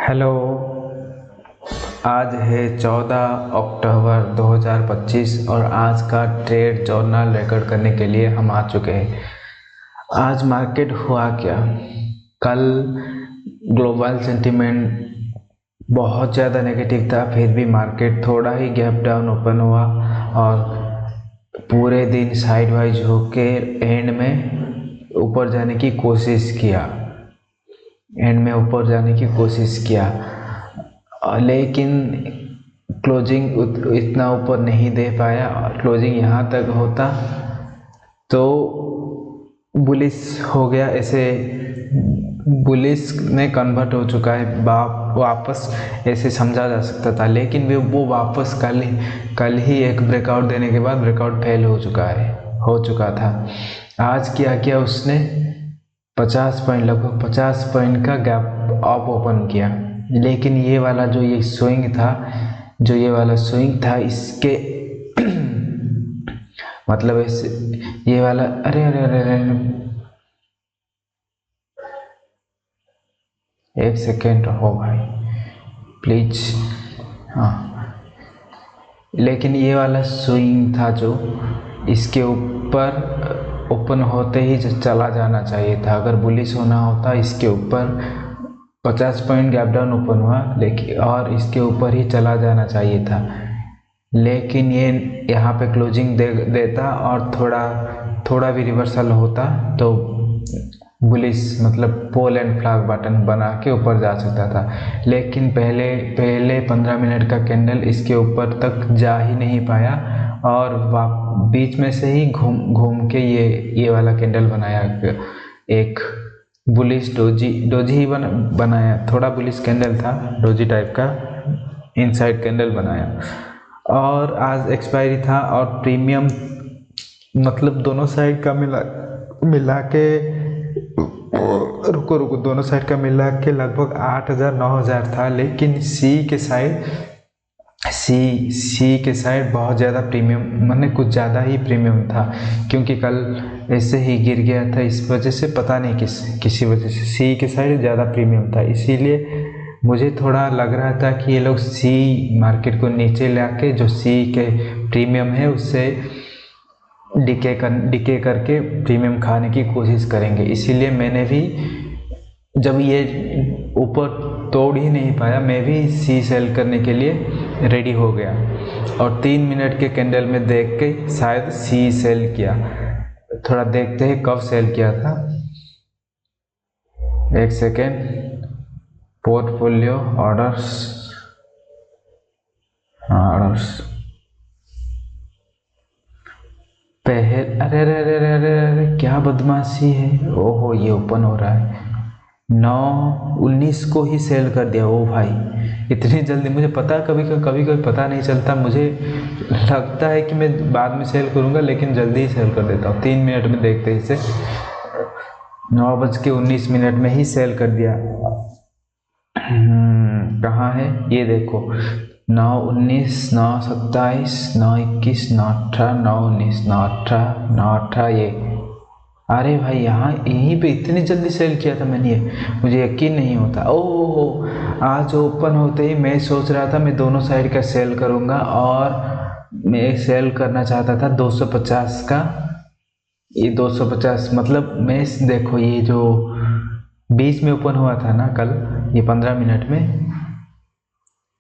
Hello. आज है 14 अक्टूबर 2025 और आज का ट्रेड जर्नल रिकॉर्ड करने के लिए हम आ चुके हैं। आज मार्केट हुआ क्या? कल ग्लोबल सेंटीमेंट बहुत ज़्यादा नेगेटिव था, फिर भी मार्केट थोड़ा ही गैप डाउन ओपन हुआ और पूरे दिन साइड वाइज होके एंड में ऊपर जाने की कोशिश किया लेकिन क्लोजिंग इतना ऊपर नहीं दे पाया। क्लोजिंग यहाँ तक होता तो बुलिश हो गया, ऐसे बुलिश में कन्वर्ट हो चुका है, वापस ऐसे समझा जा सकता था। लेकिन वो वापस कल ही एक ब्रेकआउट देने के बाद ब्रेकआउट फेल हो चुका था। आज किया उसने 50 पॉइंट, लगभग 50 पॉइंट का गैप अप ओपन किया। लेकिन ये वाला स्विंग था इसके मतलब ऐसे ये वाला अरे अरे अरे अरे एक सेकेंड रहो भाई प्लीज। हाँ, लेकिन ये वाला स्विंग था जो इसके ऊपर ओपन होते ही चला जाना चाहिए था। अगर बुलिश होना होता इसके ऊपर 50 पॉइंट गैप डाउन ओपन हुआ लेकिन और इसके ऊपर ही चला जाना चाहिए था। लेकिन ये यहाँ पे क्लोजिंग देता और थोड़ा भी रिवर्सल होता तो बुलिश मतलब पोल एंड फ्लैग बटन बना के ऊपर जा सकता था। लेकिन पहले 15 मिनट का कैंडल इसके ऊपर तक जा ही नहीं पाया और बीच में से ही घूम के ये वाला कैंडल बनाया, एक बुलिश डोजी ही बनाया। थोड़ा बुलिश कैंडल था, डोजी टाइप का इनसाइड कैंडल बनाया। और आज एक्सपायरी था और प्रीमियम मतलब दोनों साइड का मिला के रुको दोनों साइड का मिला के लगभग 8,000 9,000 था। लेकिन सी के साइड बहुत ज़्यादा प्रीमियम, मैंने कुछ ज़्यादा ही प्रीमियम था, क्योंकि कल ऐसे ही गिर गया था। इस वजह से पता नहीं किसी वजह से सी के साइड ज़्यादा प्रीमियम था। इसीलिए मुझे थोड़ा लग रहा था कि ये लोग सी मार्केट को नीचे लाके जो सी के प्रीमियम है उससे डिके करके प्रीमियम खाने की कोशिश करेंगे। इसीलिए मैंने भी जब ये ऊपर तोड़ ही नहीं पाया मैं भी सी सेल करने के लिए रेडी हो गया और 3 मिनट के कैंडल में देख के शायद सी सेल किया। थोड़ा देखते हैं कब सेल किया था, एक सेकेंड। पोर्टफोलियो ऑर्डर्स अरे क्या बदमाशी है। ओहो, ये ओपन हो रहा है 9/19 को ही सेल कर दिया। ओ भाई, इतनी जल्दी! मुझे पता है कभी पता नहीं चलता, मुझे लगता है कि मैं बाद में सेल करूंगा लेकिन जल्दी ही सेल कर देता हूँ। 3 मिनट में देखते ही से 9:19 में ही सेल कर दिया। कहाँ है ये देखो, 9/19, 9/27, 9/21, 9/18, 9/19, 9/18, 9/18 ये। अरे भाई, यहीं पे इतनी जल्दी सेल किया था मैंने, मुझे यकीन नहीं होता। ओह, आज ओपन होते ही मैं सोच रहा था मैं दोनों साइड का सेल करूंगा और मैं सेल करना चाहता था 250 का। ये 250 मतलब मैं देखो, ये जो 20 में ओपन हुआ था ना कल, ये 15 मिनट में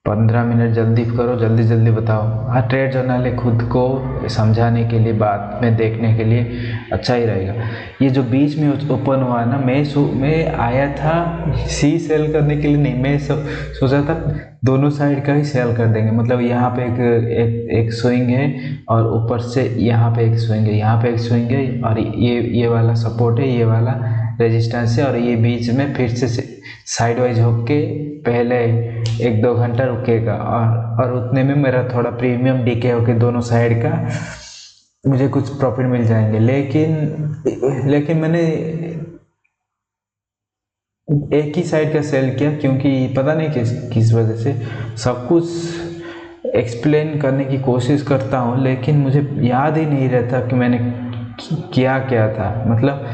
15 मिनट जल्दी करो, जल्दी बताओ। हाँ, ट्रेड जर्नल है, खुद को समझाने के लिए, बाद में देखने के लिए अच्छा ही रहेगा। ये जो बीच में ओपन हुआ ना, मैं आया था सी सेल करने के लिए नहीं, मैं सोचा था दोनों साइड का ही सेल कर देंगे। मतलब यहाँ पे एक स्विंग है और ऊपर से यहाँ पे एक स्विंग है, यहाँ पे एक स्विंग है और ये वाला सपोर्ट है, ये वाला रेजिस्टेंस है और ये बीच में फिर से साइड वाइज होके पहले 1-2 घंटा रुकेगा और उतने में मेरा थोड़ा प्रीमियम डीके होके दोनों साइड का मुझे कुछ प्रॉफिट मिल जाएंगे। लेकिन मैंने एक ही साइड का सेल किया, क्योंकि पता नहीं किस वजह से। सब कुछ एक्सप्लेन करने की कोशिश करता हूँ लेकिन मुझे याद ही नहीं रहता कि मैंने किया क्या था। मतलब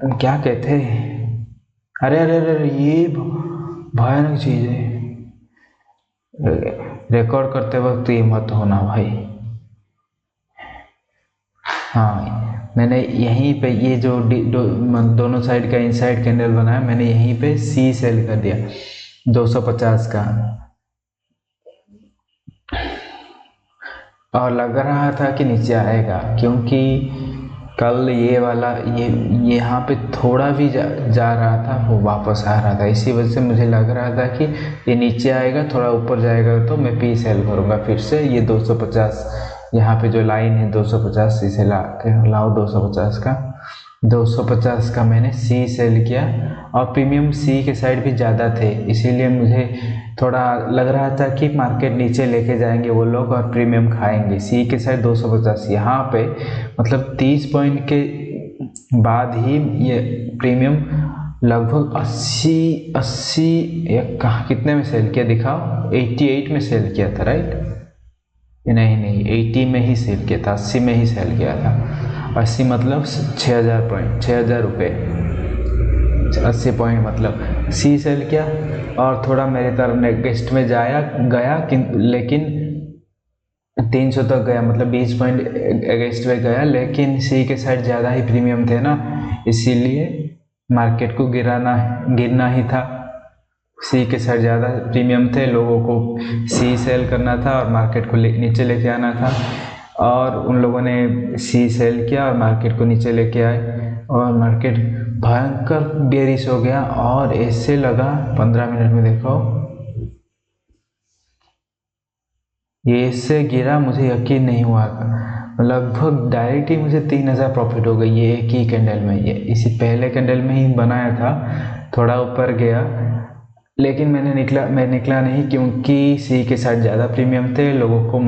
क्या कहते हैं, अरे अरे अरे अरे, ये भयानक चीज़ है। रिकॉर्ड करते वक्त ये मत होना भाई। हाँ, मैंने यहीं पे ये जो दोनों साइड का इनसाइड कैंडल बनाया, मैंने यहीं पे सी सेल कर दिया 250 का। और लग रहा था कि नीचे आएगा, क्योंकि कल ये वाला ये यहाँ पे थोड़ा भी जा रहा था, वो वापस आ रहा था। इसी वजह से मुझे लग रहा था कि ये नीचे आएगा, थोड़ा ऊपर जाएगा तो मैं पी सेल करूँगा फिर से। ये 250 यहाँ पे जो लाइन है 250, इसे लाओ 250 का। 250 का मैंने सी सेल किया, और प्रीमियम सी के साइड भी ज़्यादा थे, इसीलिए मुझे थोड़ा लग रहा था कि मार्केट नीचे लेके जाएंगे वो लोग और प्रीमियम खाएंगे। सी के साइड 250 यहाँ पे, मतलब 30 पॉइंट के बाद ही ये प्रीमियम लगभग 80 या कहाँ कितने में सेल किया दिखाओ, 88 में सेल किया था राइट? नहीं 80 में ही सेल किया था, 80 में ही सेल किया था। 80 मतलब 6000 पॉइंट, 6000 रुपये, 80 पॉइंट मतलब सी सेल किया। और थोड़ा मेरी तरफ नेगेस्ट में गया लेकिन 300 तक गया, मतलब 20 पॉइंट अगेंस्ट में गया, लेकिन सी के साइड ज़्यादा ही प्रीमियम थे ना, इसीलिए मार्केट को गिरना ही था। सी के साइड ज़्यादा प्रीमियम थे, लोगों को सी सेल करना था और मार्केट को नीचे लेके आना था, और उन लोगों ने सी सेल किया और मार्केट को नीचे लेके आए, और मार्केट भयंकर बेरिश हो गया। और ऐसे लगा 15 मिनट में देखो ये इससे गिरा, मुझे यकीन नहीं हुआ। लगभग डायरेक्ट ही मुझे 3000 प्रॉफिट हो गई ये एक ही कैंडल में। ये इसी पहले कैंडल में ही बनाया था, थोड़ा ऊपर गया, लेकिन मैं निकला नहीं, क्योंकि सी के साथ ज़्यादा प्रीमियम थे। लोगों को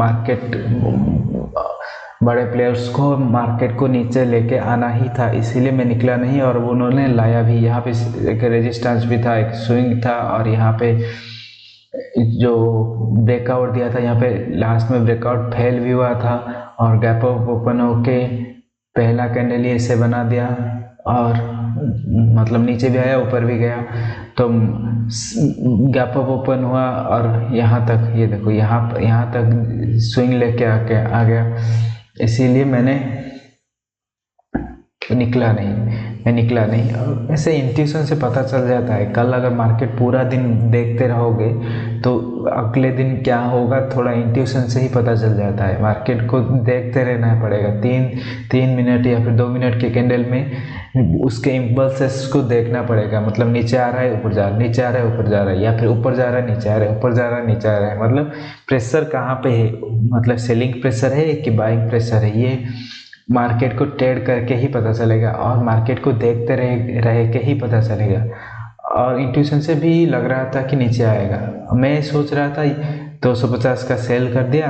बड़े प्लेयर्स को मार्केट को नीचे लेके आना ही था, इसीलिए मैं निकला नहीं। और उन्होंने लाया भी, यहाँ पे एक रेजिस्टेंस भी था, एक स्विंग था, और यहाँ पे जो ब्रेकआउट दिया था, यहाँ पे लास्ट में ब्रेकआउट फेल भी हुआ था, और गैप अप ओपन होके पहला कैंडल ही ऐसे बना दिया, और मतलब नीचे भी आया ऊपर भी गया, तो गैप अप ओपन हुआ और यहाँ तक, ये देखो यहाँ तक स्विंग लेके आ गया, इसीलिए मैं निकला नहीं। और ऐसे इंट्यूशन से पता चल जाता है। कल अगर मार्केट पूरा दिन देखते रहोगे तो अगले दिन क्या होगा, थोड़ा इंट्यूशन से ही पता चल जाता है। मार्केट को देखते रहना पड़ेगा, 3 मिनट या फिर 2 मिनट के कैंडल में उसके इम्पल्सेस को देखना पड़ेगा। मतलब नीचे आ रहा है ऊपर जा रहा है, नीचे आ रहा है ऊपर जा रहा है, या फिर ऊपर जा रहा है नीचे आ रहा है, ऊपर जा रहा है नीचे आ रहा है। मतलब प्रेशर कहाँ पे है, मतलब सेलिंग प्रेशर है कि बाइंग प्रेशर है, ये मार्केट को ट्रेड करके ही पता चलेगा, और मार्केट को देखते रह के ही पता चलेगा। और इंट्यूशन से भी लग रहा था कि नीचे आएगा। मैं सोच रहा था 250 का सेल कर दिया,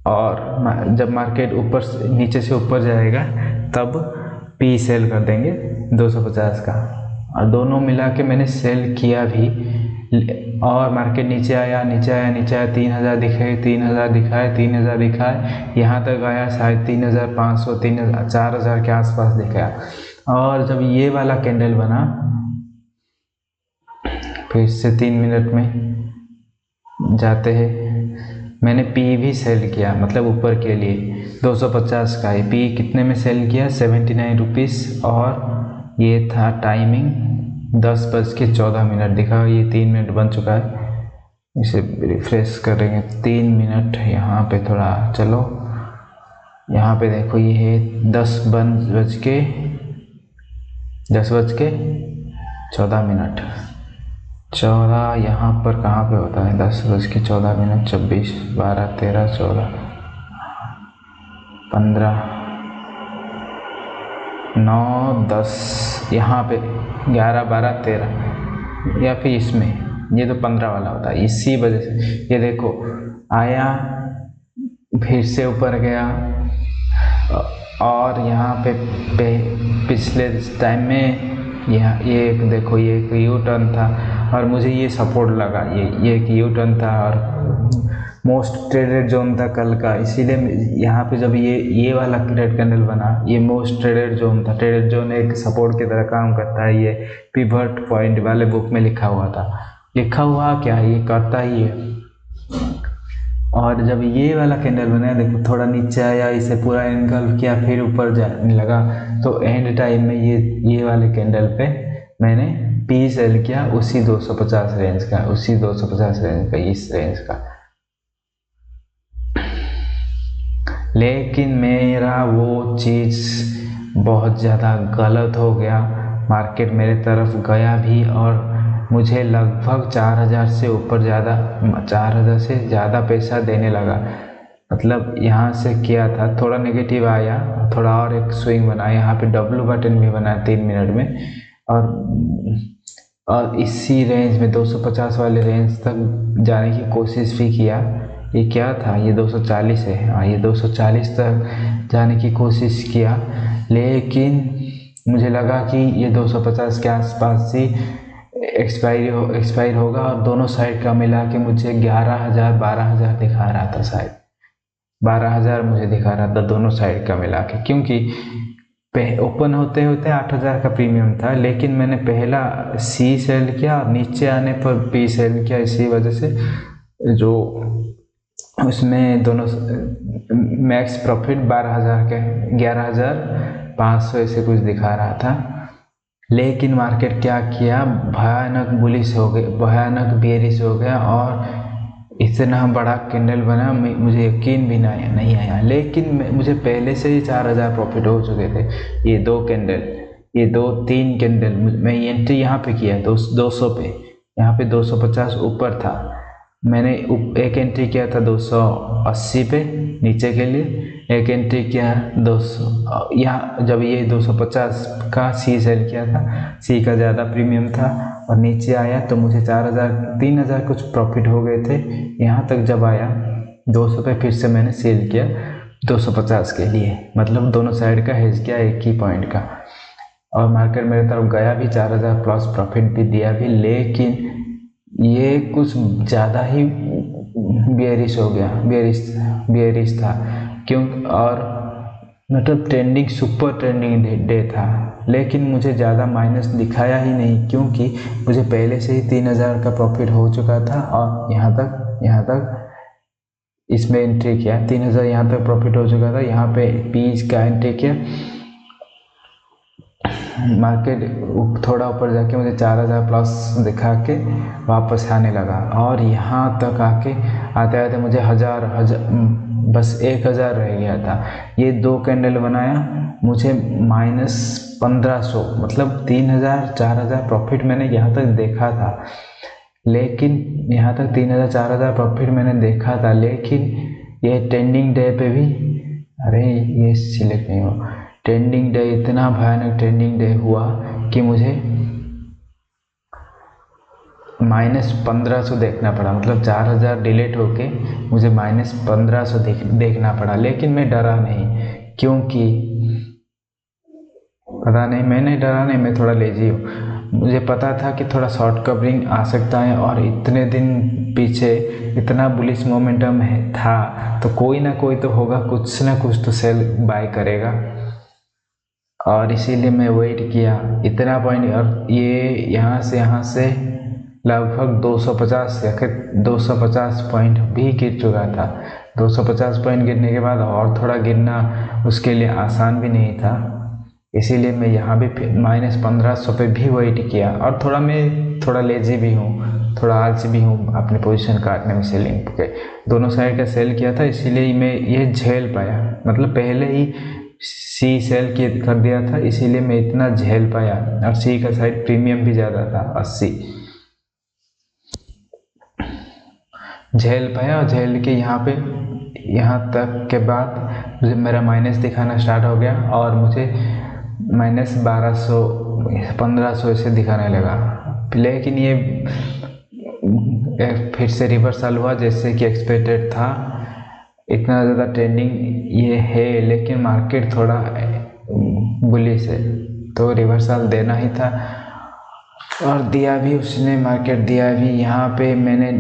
और जब मार्केट नीचे से ऊपर जाएगा तब पी सेल कर देंगे 250 का। और दोनों मिला के मैंने सेल किया भी, और मार्केट नीचे आया 3000 दिखाए, 3000 दिखाए, यहाँ तक आया शायद 3500, 4000 के आसपास दिखाया। और जब ये वाला कैंडल बना, फिर से 3 मिनट में जाते हैं, मैंने पी भी सेल किया, मतलब ऊपर के लिए 250 का है। पी कितने में सेल किया, 79 रुपीज़, और ये था टाइमिंग 10:14 दिखा। ये 3 मिनट बन चुका है, इसे रिफ्रेश करेंगे। 3 मिनट यहाँ पे थोड़ा चलो, यहाँ पे देखो ये है 10:14 14 यहाँ पर कहाँ पे होता है, 10:14, 24, 12, 13, 14, 15, 9, 10, यहाँ पे 11, 12, 13, या फिर इसमें ये तो 15 वाला होता है। इसी वजह से ये देखो आया, फिर से ऊपर गया, और यहाँ पे पिछले टाइम में ये देखो ये एक यू टर्न था, और मुझे ये सपोर्ट लगा, ये एक यू टर्न था, और मोस्ट ट्रेडेड जोन था कल का, इसीलिए यहाँ पे जब ये वाला रेड कैंडल बना, ये मोस्ट ट्रेडेड जोन था। ट्रेडेड जोन एक सपोर्ट की तरह काम करता है, ये पिवट पॉइंट वाले बुक में लिखा हुआ था। लिखा हुआ क्या, ये करता ही है। और जब ये वाला कैंडल बना, देखो थोड़ा नीचे आया, इसे पूरा एनगल्फ किया, फिर ऊपर जाने लगा, तो एंड टाइम में ये वाले कैंडल पे मैंने पी सेल किया, उसी 250 रेंज का, उसी 250 रेंज का, इस रेंज का। लेकिन मेरा वो चीज़ बहुत ज़्यादा गलत हो गया। मार्केट मेरे तरफ गया भी और मुझे लगभग 4000 से ऊपर ज़्यादा, 4000 से ज़्यादा पैसा देने लगा। मतलब यहाँ से किया था, थोड़ा नेगेटिव आया, थोड़ा और एक स्विंग बना, यहाँ पे डब्लू बटन भी बना 3 मिनट में, और इसी रेंज में 250 वाले रेंज तक जाने की कोशिश भी किया। ये क्या था, ये 240 है, हाँ ये 240 तक जाने की कोशिश किया, लेकिन मुझे लगा कि ये 250 के आसपास ही एक्सपायर होगा, और दोनों साइड का मिला के मुझे 11,000 12,000 दिखा रहा था, शायद 12,000 मुझे दिखा रहा था दोनों साइड का मिला के, क्योंकि ओपन होते होते 8,000 का प्रीमियम था, लेकिन मैंने पहला सी सेल किया और नीचे आने पर पी सेल किया, इसी वजह से जो उसमें दोनों मैक्स प्रॉफिट 12,000 के 11,500 ऐसे कुछ दिखा रहा था। लेकिन मार्केट क्या किया, भयानक बुलिश हो गया, भयानक बेरिश हो गया, और इतना बड़ा कैंडल बना, मुझे यकीन भी नहीं आया। लेकिन मुझे पहले से ही 4,000 प्रॉफिट हो चुके थे। ये 2 कैंडल, ये 2-3 कैंडल, मैं एंट्री यहाँ पे किया 200 पे, यहाँ पे 250 ऊपर था, मैंने एक एंट्री किया था 280 पे नीचे के लिए, एक एंट्री किया 200 यहाँ, जब ये 250 का सी सेल किया था, सी का ज़्यादा प्रीमियम था, और नीचे आया तो मुझे 4,000 3,000 कुछ प्रॉफिट हो गए थे। यहाँ तक जब आया 200 पे, फिर से मैंने सेल किया 250 के लिए, मतलब दोनों साइड का हेज किया एक ही पॉइंट का, और मार्केट मेरे तरफ गया भी, 4,000 प्लस प्रॉफिट भी दिया भी। लेकिन ये कुछ ज़्यादा ही बेयरिश हो गया, बेयरिश था, क्यों, और मतलब ट्रेंडिंग, सुपर ट्रेंडिंग डे था, लेकिन मुझे ज़्यादा माइनस दिखाया ही नहीं, क्योंकि मुझे पहले से ही 3,000 का प्रॉफिट हो चुका था, और यहाँ तक इसमें एंट्री किया, 3,000 यहाँ पे प्रॉफिट हो चुका था, यहाँ पे पीस का एंट्री किया, मार्केट थोड़ा ऊपर जाके मुझे 4,000 प्लस दिखा के वापस आने लगा, और यहाँ तक आके आते आते मुझे बस 1,000 रह गया था। ये 2 कैंडल बनाया, मुझे -1500, मतलब 3,000 4,000 प्रॉफिट मैंने यहाँ तक देखा था, लेकिन यहाँ तक 3,000 4,000 प्रॉफिट मैंने देखा था, लेकिन ये ट्रेंडिंग डे पे भी, अरे ये सिलेक्ट नहीं हो, ट्रेंडिंग डे, इतना भयानक ट्रेंडिंग डे हुआ कि मुझे -1500 देखना पड़ा, मतलब 4,000 डिलीट होके मुझे -1500 देखना पड़ा। लेकिन मैं डरा नहीं, क्योंकि पता नहीं, मैं नहीं डरा नहीं, मैं थोड़ा लेजी हूँ। मुझे पता था कि थोड़ा शॉर्ट कवरिंग आ सकता है, और इतने दिन पीछे इतना बुलिश मोमेंटम था, तो कोई ना कोई तो होगा, कुछ ना कुछ तो सेल बाय करेगा, और इसीलिए मैं वेट किया इतना पॉइंट। और ये यहाँ से लगभग 250 पॉइंट भी गिर चुका था। 250 पॉइंट गिरने के बाद और थोड़ा गिरना उसके लिए आसान भी नहीं था, इसीलिए मैं यहाँ भी -1500 पे भी वेट किया। और मैं थोड़ा लेजी भी हूँ, थोड़ा आलसी भी हूँ अपने पोजीशन काटने में, सेलिंग के दोनों साइड का सेल किया था, इसीलिए मैं ये झेल पाया, मतलब पहले ही सी सेल कर दिया था, इसीलिए मैं इतना झेल पाया। और सी का साइड प्रीमियम भी ज़्यादा था, 80 झेल पाया, और झेल के यहाँ तक के बाद मुझे मेरा माइनस दिखाना स्टार्ट हो गया, और मुझे -1200 1500 ऐसे दिखाने लगा। लेकिन ये फिर से रिवर्सल हुआ, जैसे कि एक्सपेक्टेड था। इतना ज़्यादा ट्रेंडिंग ये है, लेकिन मार्केट थोड़ा बुलिश है, तो रिवर्सल देना ही था। और दिया भी उसने, मार्केट दिया भी। यहाँ पे मैंने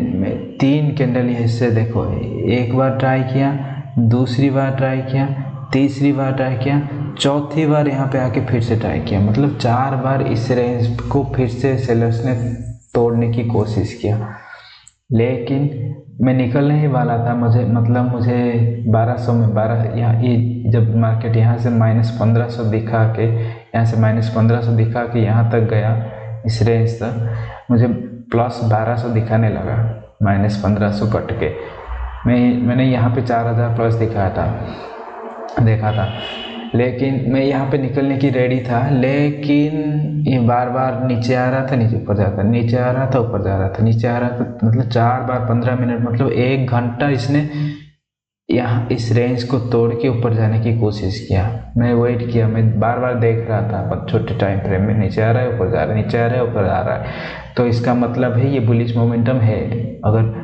3 कैंडल हिस्से देखो, एक बार ट्राई किया, दूसरी बार ट्राई किया, तीसरी बार ट्राई किया, चौथी बार यहाँ पे आके फिर से ट्राई किया। मतलब 4 बार इस रेंज को फिर से सेलर्स ने तोड़ने की कोशिश किया, लेकिन मैं निकलने ही वाला था। मुझे 1200 में 12, यहाँ ये जब मार्केट यहाँ से -1500 दिखा के, यहाँ से -1500 दिखा के यहाँ तक गया, इस रेंज तक मुझे +1200 दिखाने लगा, -1500 कट के। मैंने यहाँ पे 4000 प्लस देखा था, लेकिन मैं यहाँ पे निकलने की रेडी था, लेकिन ये बार बार नीचे आ रहा था, नीचे ऊपर जाता, नीचे आ रहा था, ऊपर जा रहा था, नीचे आ रहा था। मतलब 4 बार 15 मिनट, मतलब 1 घंटा इसने यहाँ इस रेंज को तोड़ के ऊपर जाने की कोशिश किया। मैं वेट किया, मैं बार बार देख रहा था छोटे टाइम फ्रेम में, नीचे आ रहा है, ऊपर जा रहा है, नीचे आ रहा है, ऊपर आ रहा है। तो इसका मतलब है ये बुलिश मोमेंटम है। अगर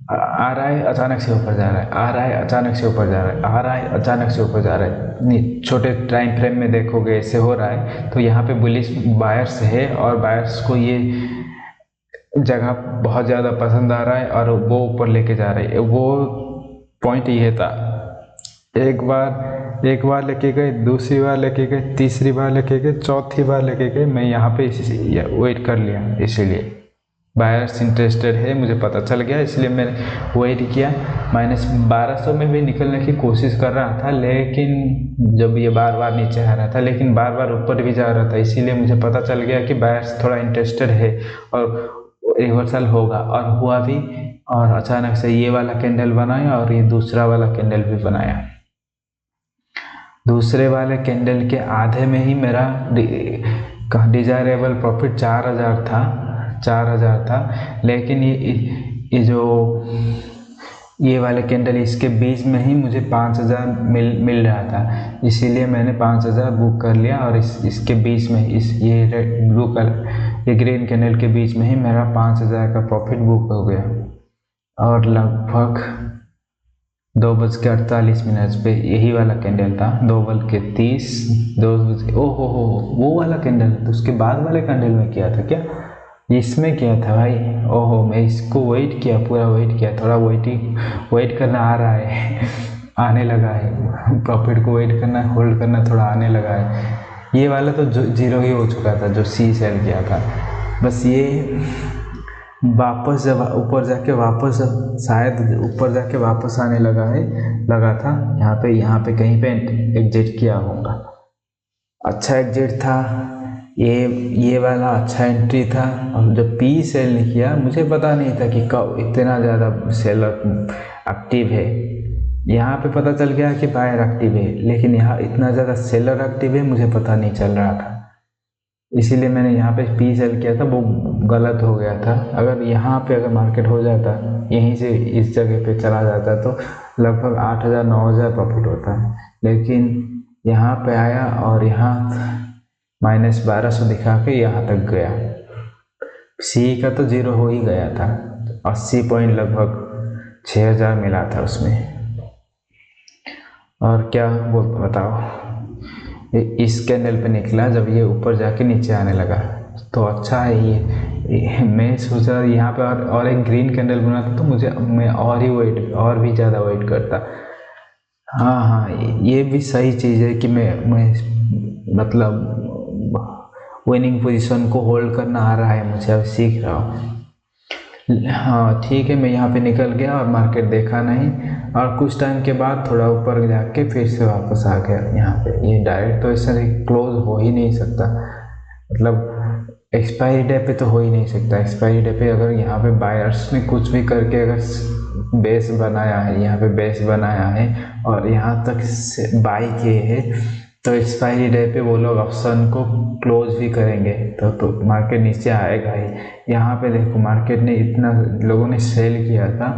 आ रहा है अचानक से ऊपर जा रहा है, आ रहा है अचानक से ऊपर जा रहा है, आ रहा है अचानक से ऊपर जा रहा है, नहीं छोटे टाइम फ्रेम में देखोगे ऐसे हो रहा है, तो यहाँ पे बुलिश बायर्स है और बायर्स को ये जगह बहुत ज़्यादा पसंद आ रहा है और वो ऊपर लेके जा रहे हैं। वो पॉइंट ये था, एक बार लेके गए, दूसरी बार लेके गए, तीसरी बार लेके गए, चौथी बार लेके गए। मैं यहाँ पे वेट कर लिया, इसीलिए बायर्स इंटरेस्टेड है, मुझे पता चल गया, इसलिए मैंने वेट किया। -1200 में भी निकलने की कोशिश कर रहा था, लेकिन जब ये बार बार नीचे आ रहा था, लेकिन बार बार ऊपर भी जा रहा था, इसीलिए मुझे पता चल गया कि बायर्स थोड़ा इंटरेस्टेड है और रिवर्सल होगा, और हुआ भी। और अचानक से ये वाला कैंडल बनाया और ये दूसरा वाला कैंडल भी बनाया। दूसरे वाले कैंडल के आधे में ही मेरा डिजायरेबल प्रॉफिट 4000 था, लेकिन ये वाले कैंडल इसके बीच में ही मुझे 5000 मिल रहा था, इसीलिए मैंने 5000 बुक कर लिया। और इसके बीच में ये रेड ब्लू कलर, ये ग्रीन कैंडल के बीच में ही मेरा 5000 का प्रॉफिट बुक हो गया। और लगभग 2:48 पे यही वाला कैंडल था, 2:30, 2 ओहो हो, वो वाला कैंडल। तो उसके बाद वाले कैंडल में किया था क्या, इसमें किया था भाई। ओहो, मैं इसको वेट किया, पूरा वेट किया, थोड़ा वेट करना आ रहा है आने लगा है, प्रॉफिट को वेट करना, होल्ड करना थोड़ा आने लगा है। ये वाला तो जीरो ही हो चुका था जो सी सेल किया था। बस ये वापस जब ऊपर जाके वापस शायद ऊपर जाके वापस आने लगा था, यहाँ पे कहीं पे एग्जिट किया होगा। अच्छा एग्जिट था ये वाला, अच्छा एंट्री था। और जब पी सेल ने किया, मुझे पता नहीं था कि कब इतना ज़्यादा सेलर एक्टिव है। यहाँ पे पता चल गया कि बायर एक्टिव है, लेकिन यहाँ इतना ज़्यादा सेलर एक्टिव है मुझे पता नहीं चल रहा था, इसीलिए मैंने यहाँ पे पी सेल किया था, वो गलत हो गया था। अगर यहाँ पे अगर मार्केट हो जाता, यहीं से इस जगह पे चला जाता, तो लगभग 8000-9000 प्रॉफिट होता है। लेकिन यहाँ पे आया और यहाँ -1200 दिखा के यहाँ तक गया। सी का तो जीरो हो ही गया था, 80 पॉइंट लगभग 6000 मिला था उसमें। और क्या वो बताओ, इस कैंडल पे निकला, जब ये ऊपर जाके नीचे आने लगा तो अच्छा है ये मैं सोचा यहाँ पे और एक ग्रीन कैंडल बना था, तो मैं और भी ज़्यादा वेट करता। हाँ, ये भी सही चीज़ है कि मैं मतलब विनिंग पोजीशन को होल्ड करना आ रहा है मुझे, अब सीख रहा हूँ। हाँ ठीक है, मैं यहाँ पे निकल गया और मार्केट देखा नहीं, और कुछ टाइम के बाद थोड़ा ऊपर जाके फिर से वापस आ गया यहाँ पे। ये डायरेक्ट तो ऐसा क्लोज हो ही नहीं सकता, मतलब एक्सपायरी डे पे तो हो ही नहीं सकता। एक्सपायरी डे पे अगर यहाँ पे बायर्स ने कुछ भी करके अगर बेस बनाया है, यहाँ पे बेस बनाया है और यहाँ तक बाई किए है, तो एक्सपायरी डे पे वो लोग ऑप्शन को क्लोज भी करेंगे, तो मार्केट नीचे आएगा ही। यहाँ पे देखो, मार्केट ने इतना लोगों ने सेल किया था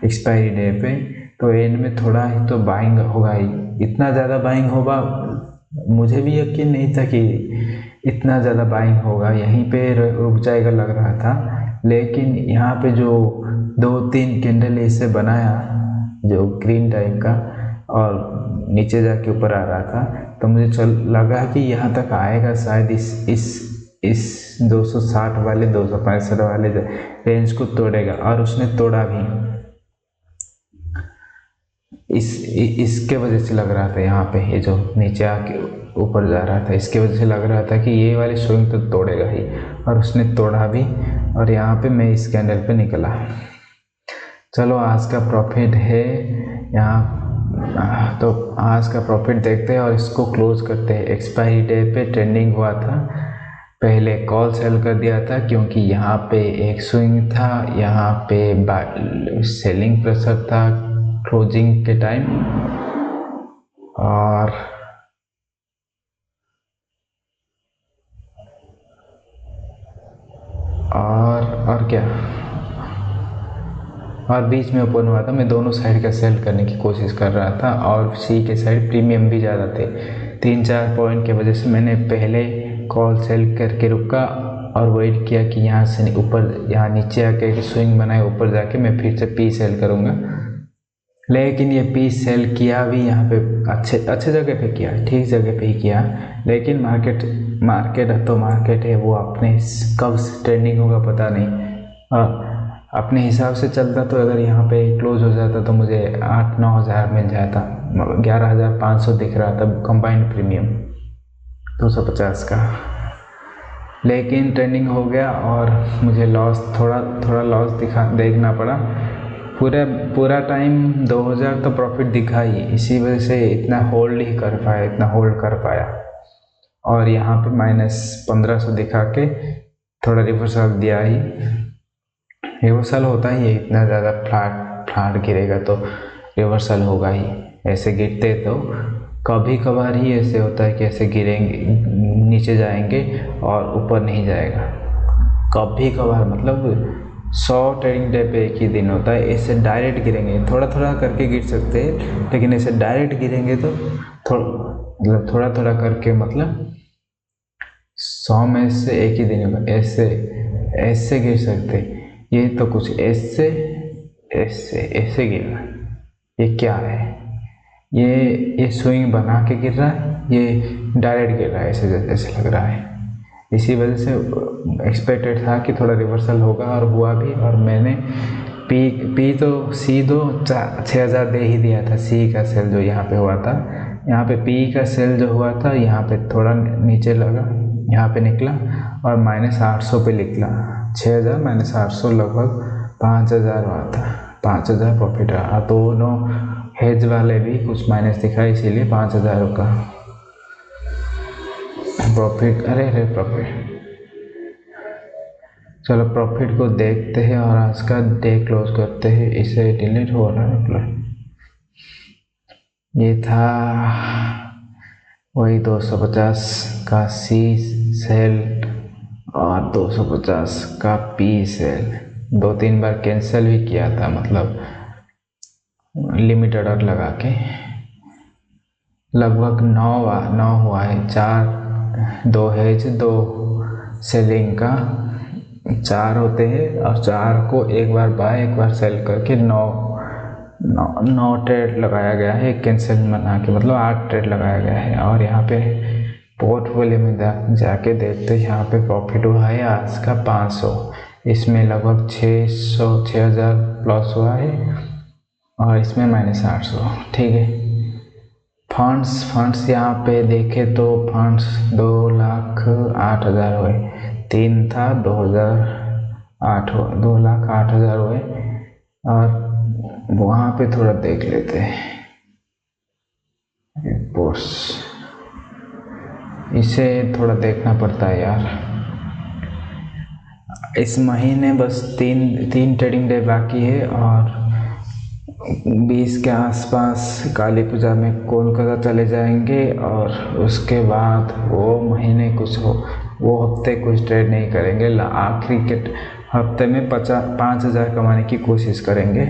एक्सपायरी डे पे, तो एंड में थोड़ा ही तो बाइंग होगा ही। इतना ज़्यादा बाइंग होगा, मुझे भी यकीन नहीं था कि इतना ज़्यादा बाइंग होगा, यहीं पे रुक जाएगा लग रहा था। लेकिन यहाँ पे जो 2-3 कैंडल इसे बनाया, जो ग्रीन टाइप का, और नीचे जाके ऊपर आ रहा था, तो मुझे लगा कि यहाँ तक आएगा शायद, इस इस 260 वाले 265 वाले रेंज को तोड़ेगा, और उसने तोड़ा भी। इसके वजह से लग रहा था यहाँ पे, ये जो नीचे आके ऊपर जा रहा था, इसके वजह से लग रहा था कि ये वाली स्विंग तो तोड़ेगा ही, और उसने तोड़ा भी। और यहाँ पे मैं इस कैंडल पे निकला। चलो आज का प्रॉफिट है यहाँ, तो आज का प्रॉफिट देखते हैं और इसको क्लोज करते हैं। एक्सपायरी डे पे ट्रेंडिंग हुआ था, पहले कॉल सेल कर दिया था क्योंकि यहाँ पे एक स्विंग था, यहाँ पे सेलिंग प्रेशर था क्लोजिंग के टाइम। और क्या, और बीच में ओपन हुआ था। मैं दोनों साइड का सेल करने की कोशिश कर रहा था, और सी के साइड प्रीमियम भी ज़्यादा थे। 3-4 पॉइंट की वजह से मैंने पहले कॉल सेल करके रुका और वेट किया कि यहाँ से ऊपर, यहाँ नीचे आके स्विंग बनाए, ऊपर जाके मैं फिर से पी सेल करूँगा। लेकिन ये पी सेल किया भी यहाँ पे अच्छे जगह पे किया, ठीक जगह पे ही किया। लेकिन मार्केट है, वो अपने कब ट्रेंडिंग होगा पता नहीं। अपने हिसाब से चलता तो अगर यहाँ पे क्लोज हो जाता तो मुझे 8-9 हज़ार मिल जाता। 11,500 दिख रहा था कंबाइंड प्रीमियम 250 का। लेकिन ट्रेंडिंग हो गया और मुझे लॉस, थोड़ा लॉस देखना पड़ा। पूरा टाइम 2000 तो प्रॉफिट दिखा ही, इसी वजह से इतना होल्ड कर पाया। और यहाँ पे -1500 दिखा के थोड़ा रिवर्सल दिया ही। रिवर्सल होता ही है, इतना ज़्यादा फ्लैट गिरेगा तो रिवर्सल होगा ही। ऐसे गिरते तो कभी कभार ही ऐसे होता है कि ऐसे गिरेंगे, नीचे जाएंगे और ऊपर नहीं जाएगा। कभी कभार मतलब 100 ट्रेडिंग डे पे एक ही दिन होता है। ऐसे डायरेक्ट गिरेंगे, थोड़ा करके गिर सकते हैं, लेकिन ऐसे डायरेक्ट गिरेंगे तो थोड़ा करके, मतलब 100 में से एक ही दिन होगा। ऐसे गिर सकते, ये तो कुछ ऐसे गिर रहा है। ये क्या है? ये स्विंग बना के गिर रहा है, ये डायरेक्ट गिर रहा है, ऐसे लग रहा है। इसी वजह से एक्सपेक्टेड था कि थोड़ा रिवर्सल होगा, और हुआ भी। और मैंने पी तो सी 6,000 दे ही दिया था। सी का सेल जो यहाँ पे हुआ था, यहाँ पे पी का सेल जो हुआ था, यहाँ पे थोड़ा नीचे लगा, यहाँ पे निकला और -800 पे निकला। 6,000 -800 लगभग 5,000 हुआ था। 5,000 प्रॉफिट रहा। दोनों हेज वाले भी कुछ माइनस दिखा, इसीलिए 5,000 का प्रॉफिट। अरे प्रॉफिट, चलो प्रॉफिट को देखते हैं और आज का डे क्लोज करते हैं। इसे डिलीट हो रहा है, मतलब ये था वही 250 का सी सेल और 250 का पी सेल। 2-3 बार कैंसिल भी किया था, मतलब लिमिट ऑर्डर लगा के। लगभग 9 हुआ है। 2 हेज, 2 सेलिंग का 4 होते हैं, और 4 को एक बार बाय एक बार सेल करके 9 ट्रेड लगाया गया है। कैंसिल बना के, मतलब 8 ट्रेड लगाया गया है। और यहाँ पे पोर्टफोलियो में जाके देखते हैं, यहाँ पे प्रॉफिट हुआ है आज का 500। इसमें लगभग 6,000 प्लस हुआ है, और इसमें -800। ठीक है। फंड्स यहाँ पे देखे तो फंड्स 2,08,000 हुए। 3 था 2,08,000 हुए। और वहाँ पे थोड़ा देख लेते हैं रिपोर्ट्स, इसे थोड़ा देखना पड़ता है यार। इस महीने बस तीन ट्रेडिंग डे बाकी है, और 20 के आसपास काली पूजा में कोलकाता चले जाएंगे, और उसके बाद वो हफ्ते कुछ ट्रेड नहीं करेंगे। आखिरी के हफ्ते में 5,000 कमाने की कोशिश करेंगे।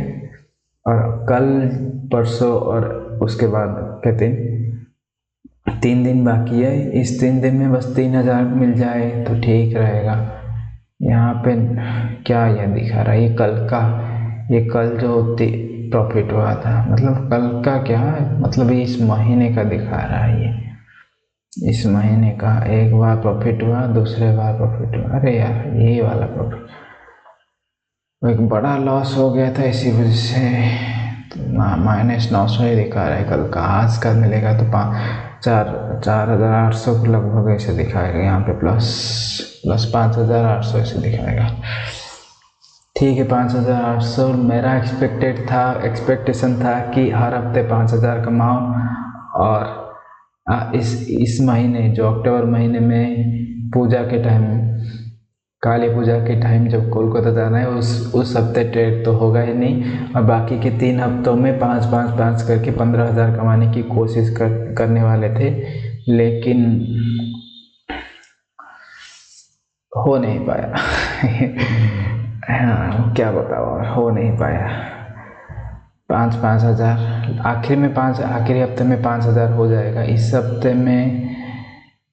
और कल, परसों और उसके बाद के दिन 3 दिन बाकी है। इस 3 दिन में बस 3,000 मिल जाए तो ठीक रहेगा। यहाँ पे क्या यह दिखा रहा है? ये कल जो प्रॉफिट हुआ था, मतलब कल का क्या है, मतलब इस महीने का दिखा रहा है ये। इस महीने का एक बार प्रॉफिट हुआ, दूसरे बार प्रॉफिट हुआ। अरे यार यही वाला प्रॉफिट, एक बड़ा लॉस हो गया था इसी वजह से, तो -900 ही दिखा रहा है कल का। आज का मिलेगा तो 4,800 के लगभग ऐसे दिखाएगा। यहाँ पे प्लस 5,800 ऐसे दिखाएगा। ठीक है, 5,800 मेरा एक्सपेक्टेशन था कि हर हफ्ते 5,000 कमाओ। और इस महीने जो अक्टूबर महीने में पूजा के टाइम, काली पूजा के टाइम जब कोलकाता जाना है, उस हफ्ते ट्रेड तो होगा ही नहीं। और बाकी के 3 हफ्तों में 5 करके 15,000 कमाने की कोशिश करने वाले थे, लेकिन हो नहीं पाया। हाँ क्या बताओ, हो नहीं पाया। 5,000 आखिरी हफ्ते में 5,000 हो जाएगा। इस हफ्ते में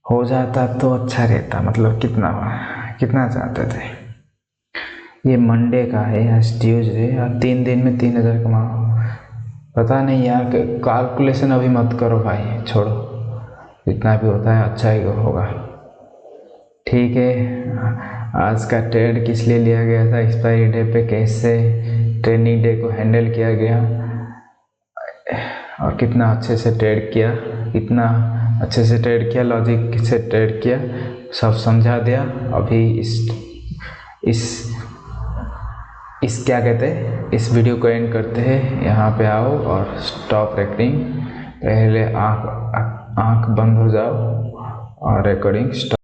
हो जाता तो अच्छा रहता। मतलब कितना चाहते थे। ये मंडे का है, आज ट्यूसडे, और 3 दिन में 3,000 कमाओ। पता नहीं यार, कैलकुलेशन अभी मत करो भाई, छोड़ो। जितना भी होता है अच्छा ही होगा। ठीक है, आज का ट्रेड किस लिए लिया गया था, एक्सपायरी डे पे कैसे ट्रेडिंग डे को हैंडल किया गया, और कितना अच्छे से ट्रेड किया, लॉजिक से ट्रेड किया, सब समझा दिया। अभी इस क्या कहते हैं, इस वीडियो को एंड करते हैं। यहाँ पे आओ और स्टॉप रिकॉर्डिंग। पहले आँख बंद हो जाओ और रिकॉर्डिंग स्टॉप।